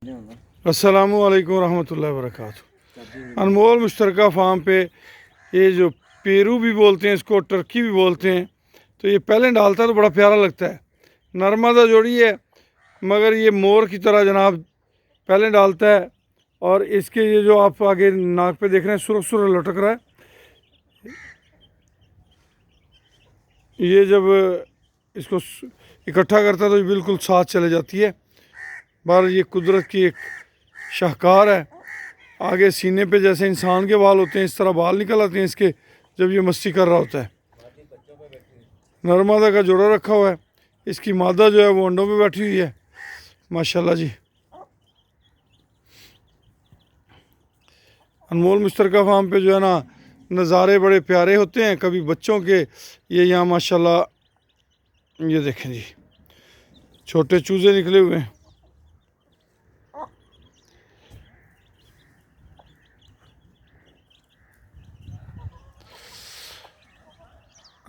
अस्सलामु अलैकुम रहमतुल्लाहि व बरकातुहू। अनमोल मुश्तरका फार्म पे ये जो पेरू भी बोलते हैं, इसको टर्की भी बोलते हैं, तो ये पहले डालता है तो बड़ा प्यारा लगता है। नर्मदा जोड़ी है मगर ये मोर की तरह जनाब पहले डालता है। और इसके ये जो आप आगे नाक पे देख रहे हैं सुरख सुरख लटक रहा है, ये जब इसको इकट्ठा करता है तो ये बिल्कुल साथ चले जाती है। बार ये कुदरत की एक शाहकार है। आगे सीने पे जैसे इंसान के बाल होते हैं इस तरह बाल निकल आते हैं इसके जब ये मस्ती कर रहा होता है। नर्मदा का जोड़ा रखा हुआ है, इसकी मादा जो है वो अंडों में बैठी हुई है। माशाल्लाह जी। अनमोल मुश्तरका फार्म पे जो है ना नज़ारे बड़े प्यारे होते हैं। कभी बच्चों के ये यहाँ माशाल्लाह ये देखें जी छोटे चूज़े निकले हुए हैं।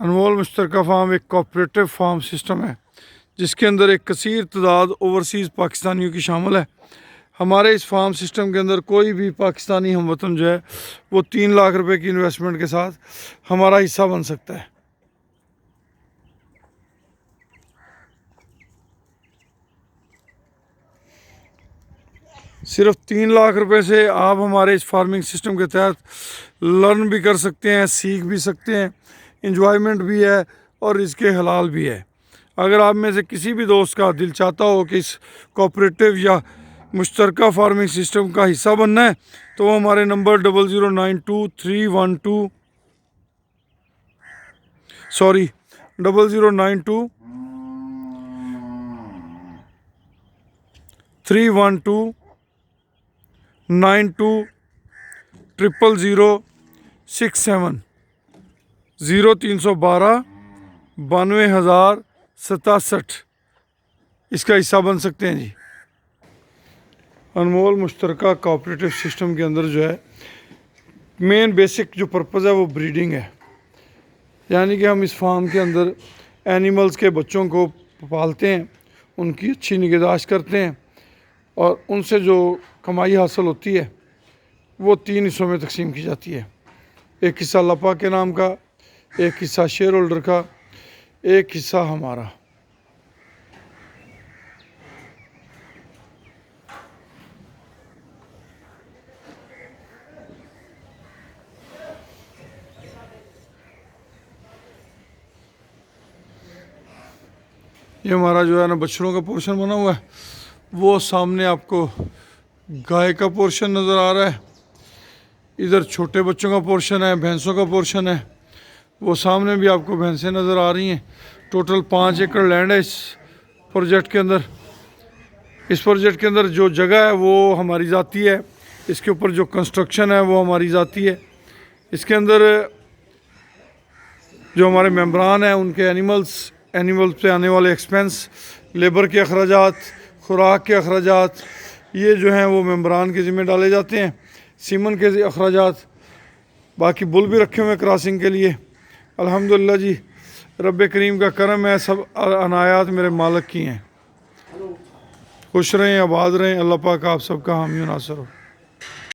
अनमोल मुश्तरका फार्म एक कोऑपरेटिव फार्म सिस्टम है जिसके अंदर एक कसीर तादाद ओवरसीज़ पाकिस्तानियों की शामिल है। हमारे इस फार्म सिस्टम के अंदर कोई भी पाकिस्तानी हमवतन जो है वो 3 लाख रुपए की इन्वेस्टमेंट के साथ हमारा हिस्सा बन सकता है। सिर्फ 3 लाख रुपए से आप हमारे इस फार्मिंग सिस्टम के तहत लर्न भी कर सकते हैं, सीख भी सकते हैं, इंजॉयमेंट भी है और इसके हलाल भी है। अगर आप में से किसी भी दोस्त का दिल चाहता हो कि इस कोऑपरेटिव या मुश्तरका फार्मिंग सिस्टम का हिस्सा बनना है तो वो हमारे नंबर 0092 312 92000067 0312 92,067 इसका हिस्सा बन सकते हैं जी। अनमोल मुश्तरका कोऑपरेटिव सिस्टम के अंदर जो है मेन बेसिक जो पर्पज़ है वो ब्रीडिंग है। यानी कि हम इस फार्म के अंदर एनिमल्स के बच्चों को पालते हैं, उनकी अच्छी निगहदाश्त करते हैं और उनसे जो कमाई हासिल होती है वो 3 हिस्सों में तकसीम की जाती है। एक हिस्सा लपा के नाम का, एक हिस्सा शेयर होल्डर का, एक हिस्सा हमारा। ये हमारा जो है ना बछड़ों का पोर्शन बना हुआ है, वो सामने आपको गाय का पोर्शन नज़र आ रहा है, इधर छोटे बच्चों का पोर्शन है, भैंसों का पोर्शन है, वो सामने भी आपको भैंसें नज़र आ रही हैं। टोटल 5 एकड़ लैंड है इस प्रोजेक्ट के अंदर। इस प्रोजेक्ट के अंदर जो जगह है वो हमारी ज़ाती है, इसके ऊपर जो कंस्ट्रक्शन है वो हमारी ज़ाती है। इसके अंदर जो हमारे मेंबरान हैं उनके एनिमल्स पे आने वाले एक्सपेंस, लेबर के अखराजात, खुराक के अखराजात, ये जो हैं वो मेंबरान के ज़िम्मे डाले जाते हैं। सीमन के अखराजात, बाकी बुल भी रखे हुए हैं क्रॉसिंग के लिए। अल्हम्दुलिल्लाह जी, रब करीम का करम है, सब अनायात मेरे मालिक की हैं। खुश रहें, आबाद रहें, अल्लाह पाक आप सबका हामी नासर हो।